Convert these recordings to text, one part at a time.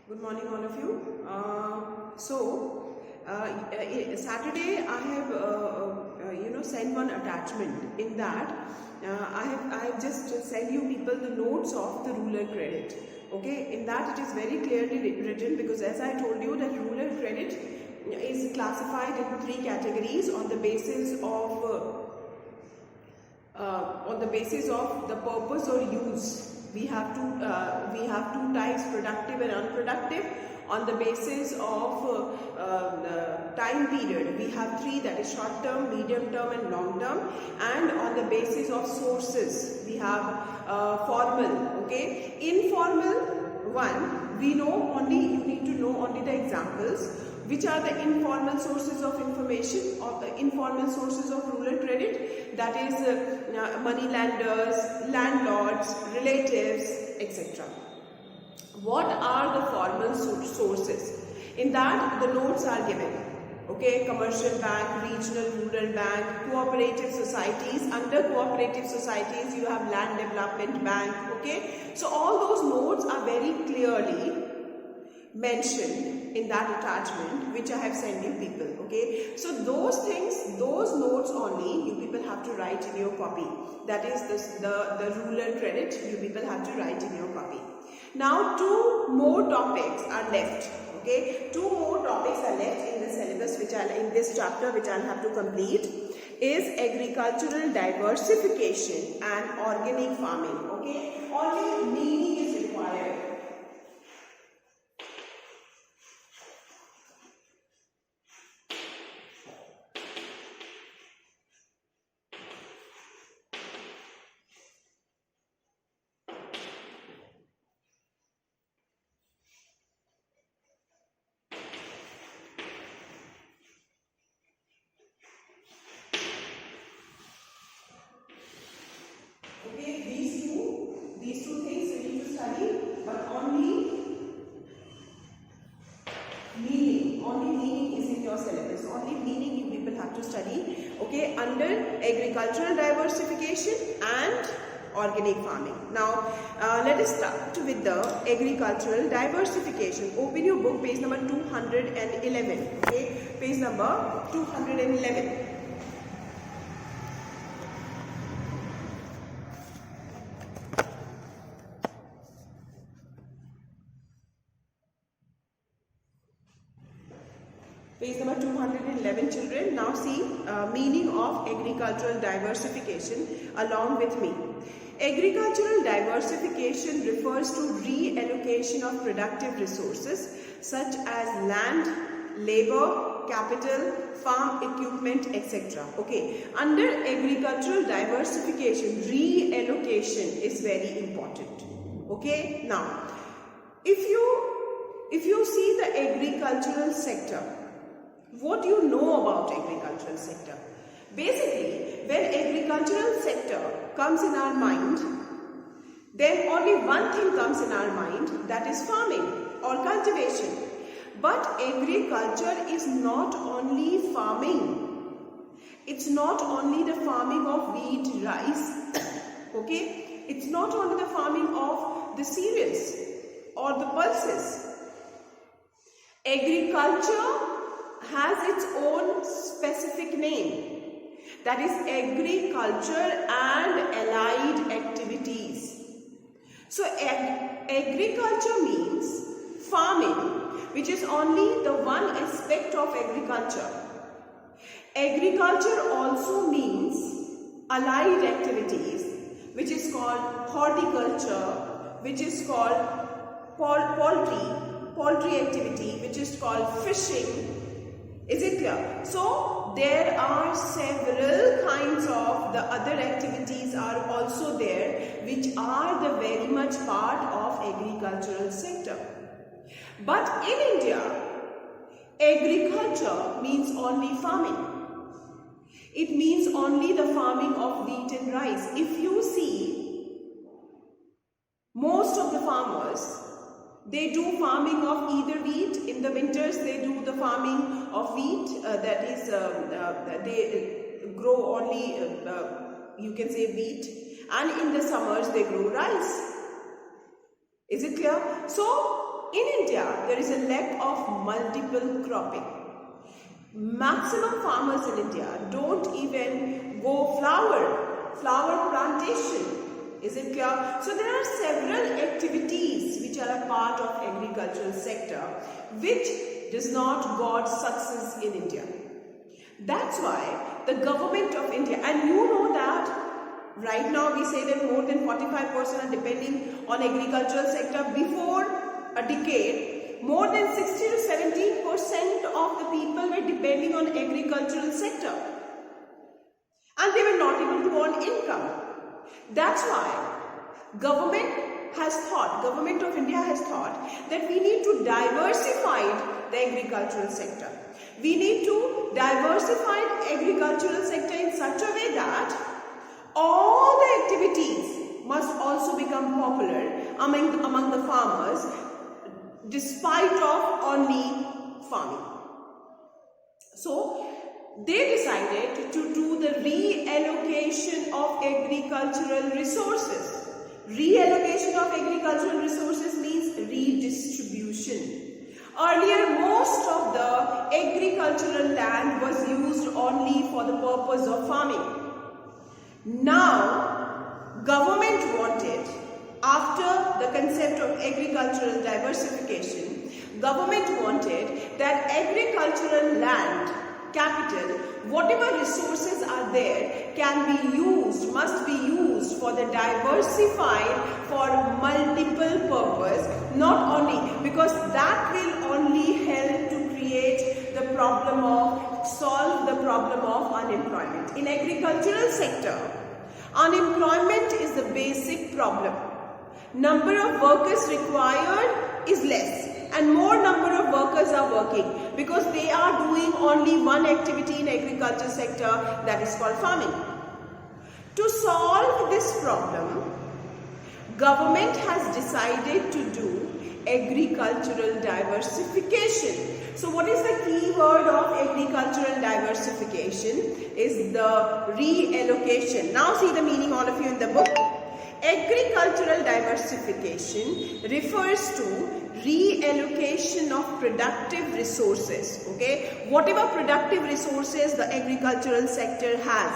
Good morning, all of you. Saturday I have sent one attachment. In that, I have just sent you people the notes of the rural credit. Okay, in that it is very clearly written, because as I told you that rural credit is classified into three categories on the basis of the purpose or use. We have two types, productive and unproductive. On the basis of time period, we have three, that is short term, medium term and long term. And on the basis of sources, we have formal. Okay, informal one, we know only, you need to know only the examples. Which are the informal sources of information, or the informal sources of rural credit? That is money lenders, landlords, relatives, etc. What are the formal sources? In that, the notes are given. Okay, commercial bank, regional rural bank, cooperative societies. Under cooperative societies, you have land development bank. Okay, so all those notes are very clearly mentioned in that attachment which I have sent you people. Okay, so those things, those notes only you people have to write in your copy. That is the rural credit, you people have to write in your copy. Now two more topics are left. Okay, two more topics are left in the syllabus which in this chapter which I'll have to complete, is agricultural diversification and organic farming. Okay, only meaning is required. Okay, these two things you need to study, but only meaning is in your syllabus. Only meaning you people have to study. Okay, under agricultural diversification and organic farming. Now, let us start with the agricultural diversification. Open your book, page number 211. Okay, page number 211. Page number 211, children. Now see meaning of agricultural diversification along with me. Agricultural diversification refers to reallocation of productive resources such as land, labor, capital, farm equipment, etc. Okay, under agricultural diversification, reallocation is very important. Okay, now if you see the agricultural sector, what do you know about agricultural sector? Basically, when agricultural sector comes in our mind, then only one thing comes in our mind, that is farming or cultivation. But agriculture is not only farming. It's not only the farming of wheat, rice. Okay? It's not only the farming of the cereals or the pulses. Agriculture has its own specific name, that is agriculture and allied activities. So agriculture means farming, which is only the one aspect of agriculture. Agriculture also means allied activities, which is called horticulture, which is called poultry activity, which is called fishing. Is it clear? So there are several kinds of the other activities are also there, which are the very much part of agricultural sector. But in India, agriculture means only farming. It means only the farming of wheat and rice. If you see, most of the farmers, they do farming of either wheat. In the winters, they do the farming of wheat. That is, they grow only, you can say wheat. And in the summers, they grow rice. Is it clear? So, in India, there is a lack of multiple cropping. Maximum farmers in India don't even go flower plantation. Is it clear? So there are several activities which are a part of agricultural sector which does not got success in India. That's why the government of India, and you know that right now we say that more than 45% are depending on agricultural sector. Before a decade, more than 60 to 70% of the people were depending on agricultural sector. And they were not able to earn income. That's why government of India has thought that we need to diversify the agricultural sector. We need to diversify agricultural sector in such a way that all the activities must also become popular among the farmers despite of only farming. So they decided to do the reallocation of agricultural resources. Reallocation of agricultural resources means redistribution. Earlier, most of the agricultural land was used only for the purpose of farming. Now, government wanted, after the concept of agricultural diversification, government wanted that agricultural land, capital, whatever resources are there must be used for the diversified for multiple purpose, not only, because that will only help to solve the problem of unemployment. In agricultural sector, unemployment is the basic problem. Number of workers required is less and more number of workers are working because they are doing only one activity in agriculture sector, that is called farming. To solve this problem, government has decided to do agricultural diversification. So what is the key word of agricultural diversification? Is the reallocation. Now see the meaning, all of you, in the book. Agricultural diversification refers to reallocation of productive resources. Okay, whatever productive resources the agricultural sector has,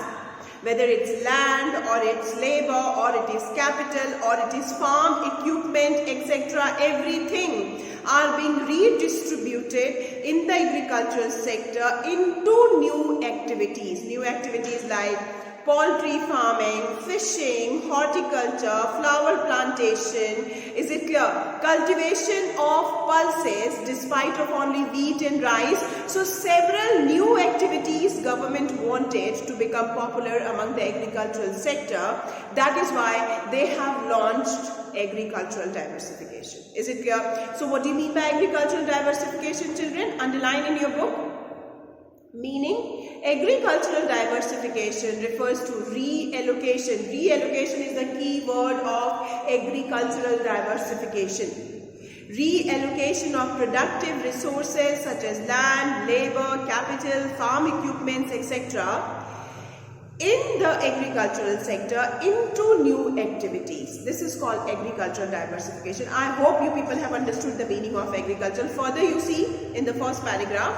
whether it's land or it's labor or it is capital or it is farm equipment, etc., everything are being redistributed in the agricultural sector into new activities. New activities like poultry farming, fishing, horticulture, flower plantation, is it clear? Cultivation of pulses despite of only wheat and rice. So several new activities government wanted to become popular among the agricultural sector. That is why they have launched agricultural diversification. Is it clear? So what do you mean by agricultural diversification, children? Underline in your book. Meaning, agricultural diversification refers to reallocation. Reallocation is the key word of agricultural diversification. Reallocation of productive resources such as land, labor, capital, farm equipments, etc. in the agricultural sector into new activities. This is called agricultural diversification. I hope you people have understood the meaning of agriculture. Further, you see in the first paragraph,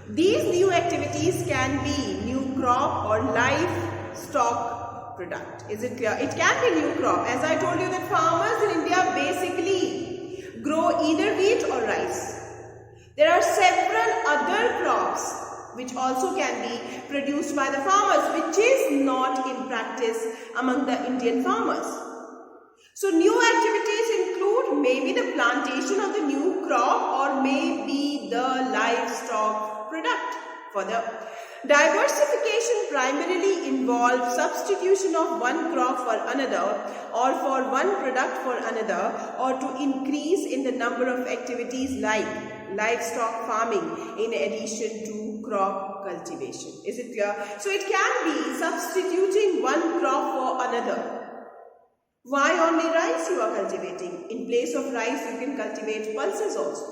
these new activities can be new crop or livestock product. Is it clear? It can be new crop. As I told you that farmers in India basically grow either wheat or rice. There are several other crops which also can be produced by the farmers, which is not in practice among the Indian farmers. So new activities include maybe the plantation of the new crop or maybe the livestock product. Further, diversification primarily involves substitution of one crop for another or for one product for another, or to increase in the number of activities like livestock farming in addition to crop cultivation. Is it clear? So it can be substituting one crop for another. Why only rice you are cultivating? In place of rice you can cultivate pulses also.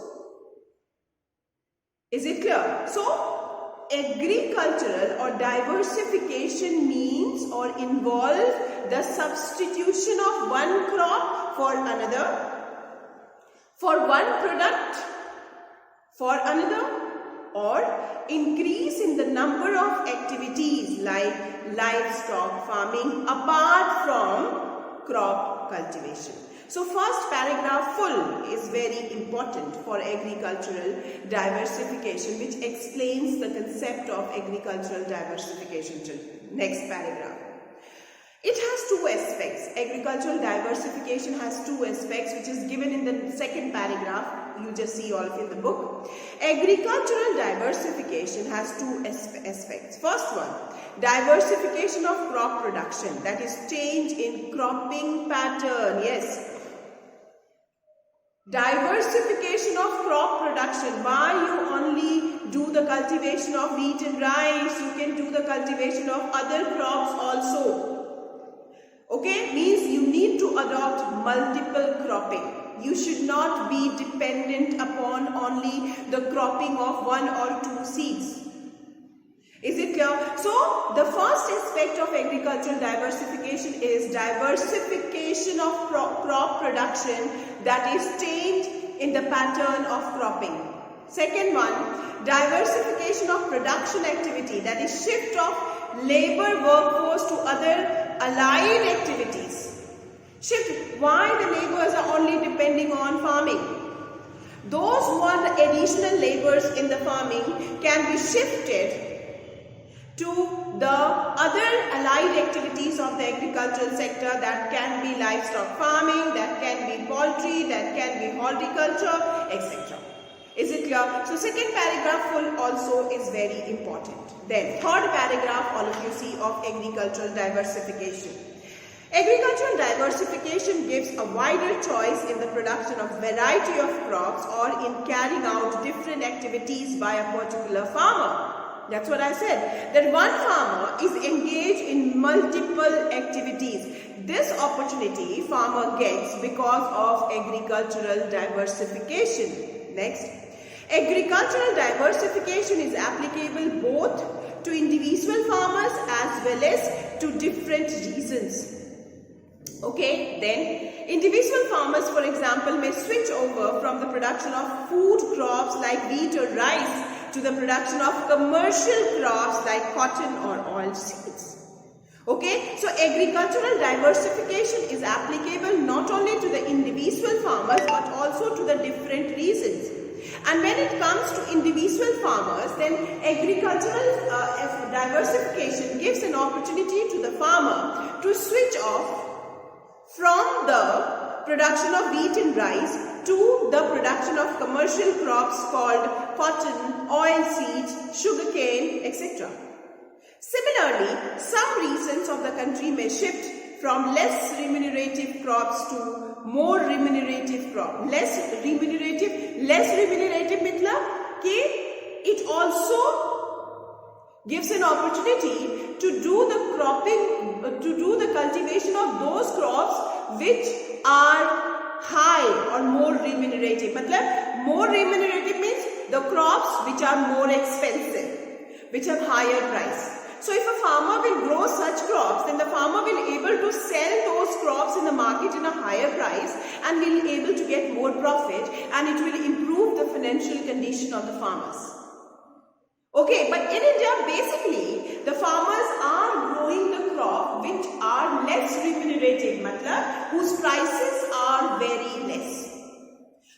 Is it clear? So, agricultural or diversification means or involves the substitution of one crop for another. for one product for another, or increase in the number of activities like livestock farming apart from crop cultivation. So first paragraph full is very important for agricultural diversification, which explains the concept of agricultural diversification. Next paragraph. It has two aspects. Agricultural diversification has two aspects, which is given in the second paragraph. You just see all of it in the book. Agricultural diversification has two aspects. First one, diversification of crop production, that is change in cropping pattern. Yes. Diversification of crop production. Why you only do the cultivation of wheat and rice? You can do the cultivation of other crops also. Okay, means you need to adopt multiple cropping. You should not be dependent upon only the cropping of one or two seeds. Is it clear? So, the first aspect of agricultural diversification is diversification of crop production, that is change in the pattern of cropping. Second one, diversification of production activity, that is shift of labor workforce to other allied activities. Shift. Why the laborers are only depending on farming? Those who are the additional laborers in the farming can be shifted to the other allied activities of the agricultural sector, that can be livestock farming, that can be poultry, that can be horticulture, etc. Is it clear? So second paragraph full also is very important. Then third paragraph, all of you see, of agricultural diversification. Agricultural diversification gives a wider choice in the production of variety of crops or in carrying out different activities by a particular farmer. That's what I said, that one farmer is engaged in multiple activities. This opportunity farmer gets because of agricultural diversification. Next. Agricultural diversification is applicable both to individual farmers as well as to different regions. Okay, then individual farmers, for example, may switch over from the production of food crops like wheat or rice to the production of commercial crops like cotton or oilseeds. Okay, so agricultural diversification is applicable not only to the individual farmers but also to the different regions. And when it comes to individual farmers, then agricultural diversification gives an opportunity to the farmer to switch off from the production of wheat and rice to the production of commercial crops called cotton, oilseeds, sugarcane, etc. Similarly, some regions of the country may shift from less remunerative crops to more remunerative crops. Less remunerative matlab कि it also gives an opportunity to do the cropping, to do the cultivation of those crops which are high or more remunerative. Matlab more remunerative means the crops which are more expensive, which have higher price. So if a farmer will grow such crops, then the farmer will be able to sell those crops in the market in a higher price and will be able to get more profit, and it will improve the financial condition of the farmers. Okay, but in India, basically, the farmers are growing the crop which are less remunerative, matlab, whose prices are very less.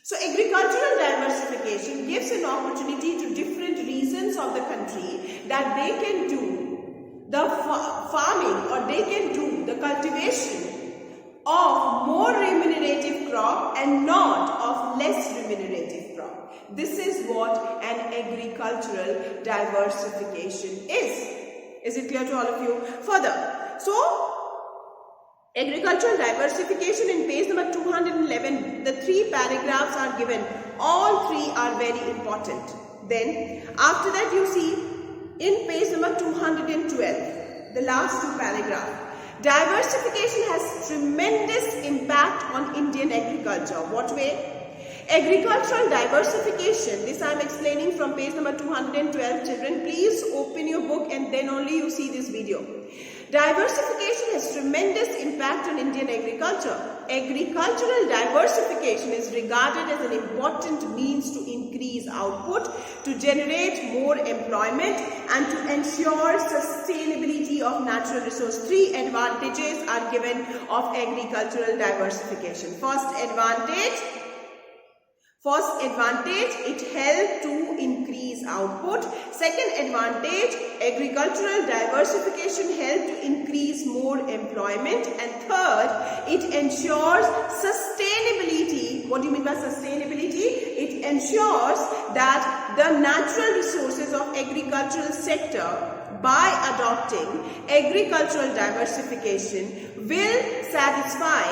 So agricultural diversification gives an opportunity to different regions of the country that they can do the farming, or they can do the cultivation of more remunerative crop and not of less remunerative crop. This is what an agricultural diversification is. Is it clear to all of you? Further, so agricultural diversification in page number 211, the 3 paragraphs are given. All 3 are very important. Then after that you see in page number 212, the last 2 paragraphs, diversification has tremendous impact on Indian agriculture. What way? Agricultural diversification, this I am explaining from page number 212. Children, please open your book and then only you see this video. Diversification has tremendous impact on Indian agriculture. Agricultural diversification is regarded as an important means to increase output, to generate more employment, and to ensure sustainability of natural resource. Three advantages are given of agricultural diversification. First advantage, it helps to increase output. Second advantage, agricultural diversification helps to increase more employment. And third, it ensures sustainability. What do you mean by sustainability? It ensures that the natural resources of agricultural sector, by adopting agricultural diversification, will satisfy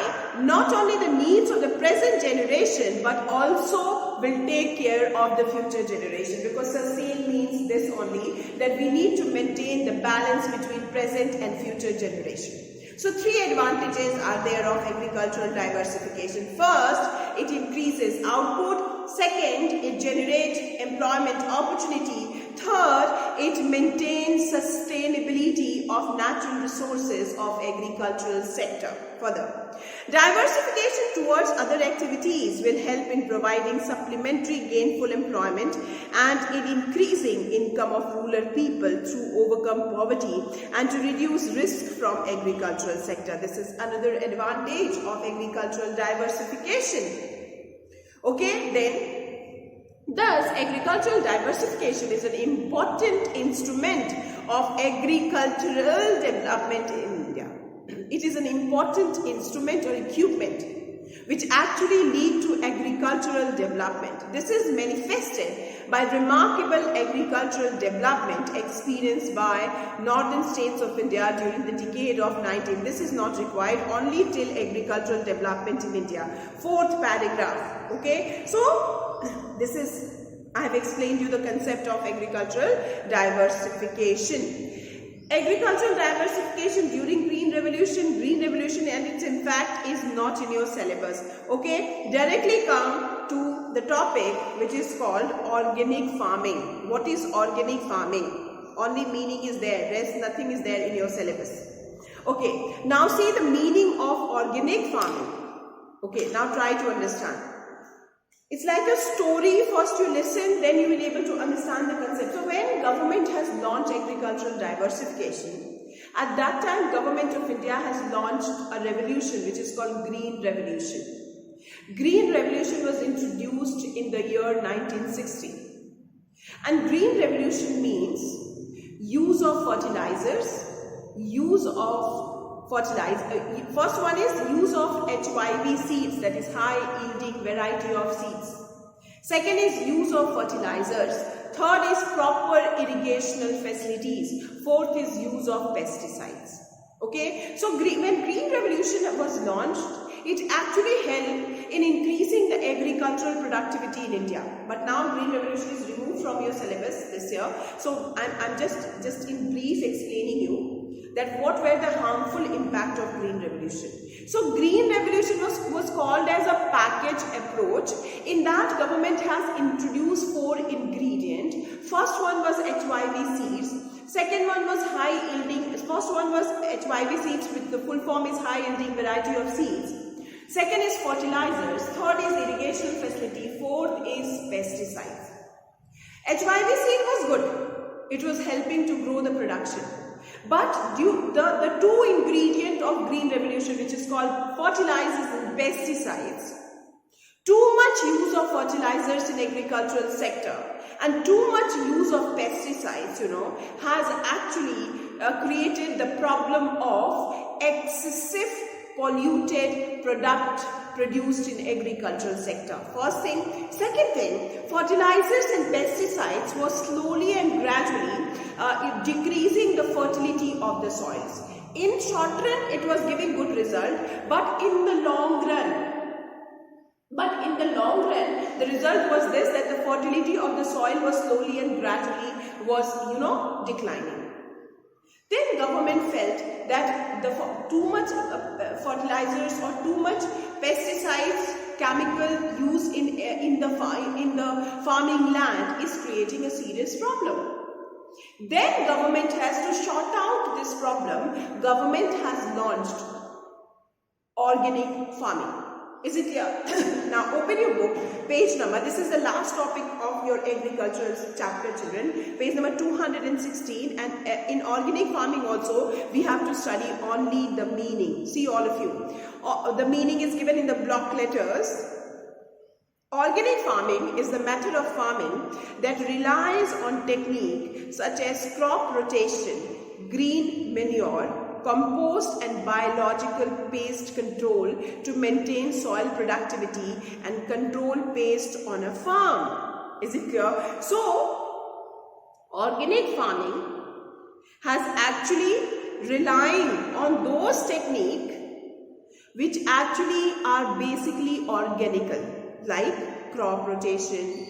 not only the needs of the present generation but also will take care of the future generation, because sustain means this only, that we need to maintain the balance between present and future generation. So three advantages are there of agricultural diversification. First, it increases output. Second, it generates employment opportunity. Third, it maintains sustainability of natural resources of agricultural sector. Further, diversification towards other activities will help in providing supplementary gainful employment and in increasing income of rural people through overcome poverty and to reduce risk from agricultural sector. This is another advantage of agricultural diversification. Okay, then thus, agricultural diversification is an important instrument of agricultural development in India. It is an important instrument or equipment which actually lead to agricultural development. This is manifested by remarkable agricultural development experienced by northern states of India during the decade of 19. This is not required, only till agricultural development in India. Fourth paragraph. Okay, so this is, I have explained you the concept of agricultural diversification. Agricultural diversification during Green Revolution, and it's in fact is not in your syllabus. Okay, directly come to the topic which is called organic farming. What is organic farming? Only meaning is there, rest nothing is there in your syllabus. Okay, now see the meaning of organic farming. Okay, now try to understand. It's like a story. First you listen, then you will be able to understand the concept. So when government has launched agricultural diversification, at that time government of India has launched a revolution which is called Green Revolution. Green Revolution was introduced in the year 1960. And Green Revolution means use of fertilizers, first one is use of HYV seeds, that is high yielding variety of seeds. Second is use of fertilizers. Third is proper irrigational facilities. Fourth is use of pesticides. Okay, so when Green Revolution was launched, it actually helped in increasing the agricultural productivity in India. But now Green Revolution is removed from your syllabus this year. So I'm just in brief explaining you that what were the harmful impact of Green Revolution. So Green Revolution was called as a package approach. In that, government has introduced 4 ingredients. First one was HYV seeds. Second one was high yielding. First one was HYV seeds, with the full form is high yielding variety of seeds. Second is fertilizers. Third is irrigation facility. Fourth is pesticides. HYV seed was good. It was helping to grow the production. But the 2 ingredients of Green Revolution, which is called fertilizers and pesticides, too much use of fertilizers in agricultural sector and too much use of pesticides, has actually created the problem of excessive polluted product produced in agricultural sector. First thing. Second thing, fertilizers and pesticides were slowly and gradually decreasing the fertility of the soils. In short run, it was giving good result, but in the long run, the result was this, that the fertility of the soil was slowly and gradually was, declining. Then government felt that too much fertilizers or too much pesticides, chemical use in the farming land is creating a serious problem. Then government has to sort out this problem. Government has launched organic farming. Is it clear? Now open your book, page number, this is the last topic of your agricultural chapter, children, page number 216, and in organic farming also we have to study only the meaning. See, all of you, the meaning is given in the block letters. Organic farming is the method of farming that relies on technique such as crop rotation, green manure, compost and biological pest control to maintain soil productivity and control pest on a farm. Is it clear? So, organic farming has actually relying on those techniques which actually are basically organical, like crop rotation,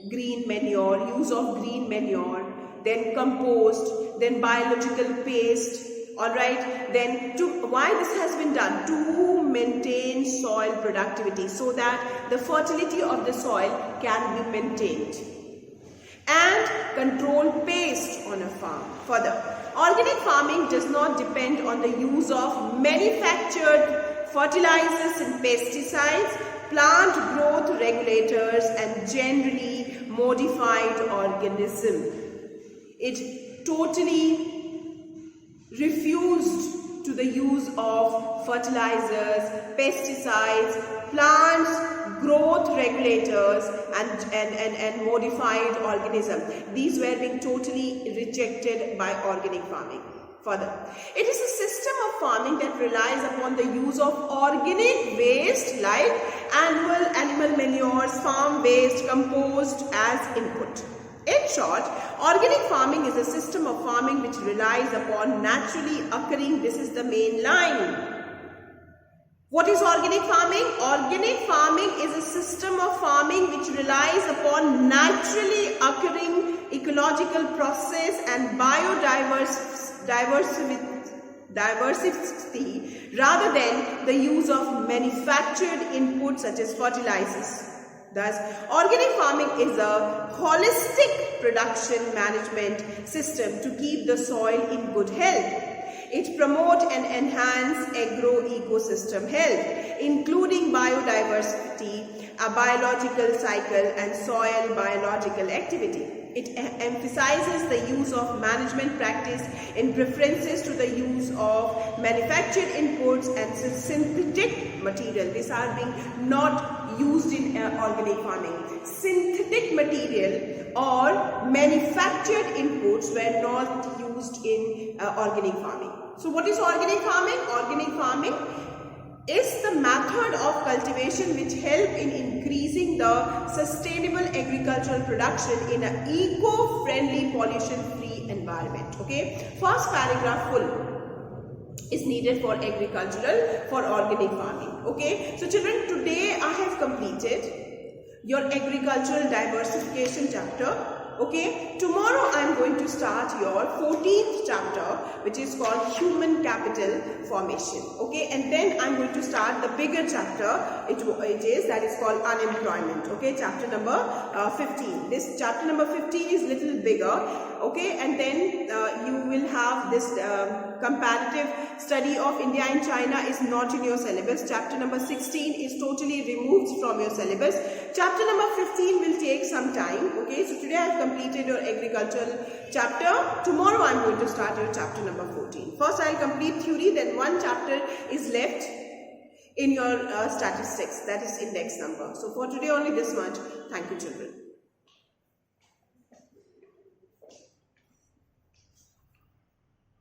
green manure, use of green manure, then compost, then biological pest. Alright, then why this has been done? To maintain soil productivity, so that the fertility of the soil can be maintained, and control pest on a farm. Further, organic farming does not depend on the use of manufactured fertilizers and pesticides, plant growth regulators, and generally modified organisms. It totally refused to the use of fertilizers, pesticides, plants, growth regulators, and modified organisms. These were being totally rejected by organic farming. Further, it is a system of farming that relies upon the use of organic waste like animal manures, farm waste, compost as input. In short, organic farming is a system of farming which relies upon naturally occurring, this is the main line. What is organic farming? Organic farming is a system of farming which relies upon naturally occurring ecological process and biodiversity rather than the use of manufactured inputs such as fertilizers. Thus, organic farming is a holistic production management system to keep the soil in good health. It promotes and enhances agro-ecosystem health, including biodiversity, a biological cycle, and soil biological activity. It emphasizes the use of management practice in preferences to the use of manufactured inputs and synthetic material. These are being not used in organic farming. Synthetic material or manufactured inputs were not used in organic farming. So what is organic farming? Organic farming is the method of cultivation which help in increasing the sustainable agricultural production in an eco-friendly, pollution-free environment. Okay, first paragraph full is needed for organic farming. Okay, so children, today I have completed your agricultural diversification chapter. Okay, tomorrow I am going to start your 14th chapter, which is called human capital formation. Okay, and then I am going to start the bigger chapter, that is called unemployment. Okay, chapter number 15. This chapter number 15 is little bigger. Okay, and then you will have this comparative study of India and China is not in your syllabus. Chapter number 16 is totally removed from your syllabus. Chapter number 15 will take some time. Okay, so today I have completed your agricultural chapter. Tomorrow I am going to start your chapter number 14. First I will complete theory, then one chapter is left in your statistics, that is index number. So for today only this much. Thank you, children.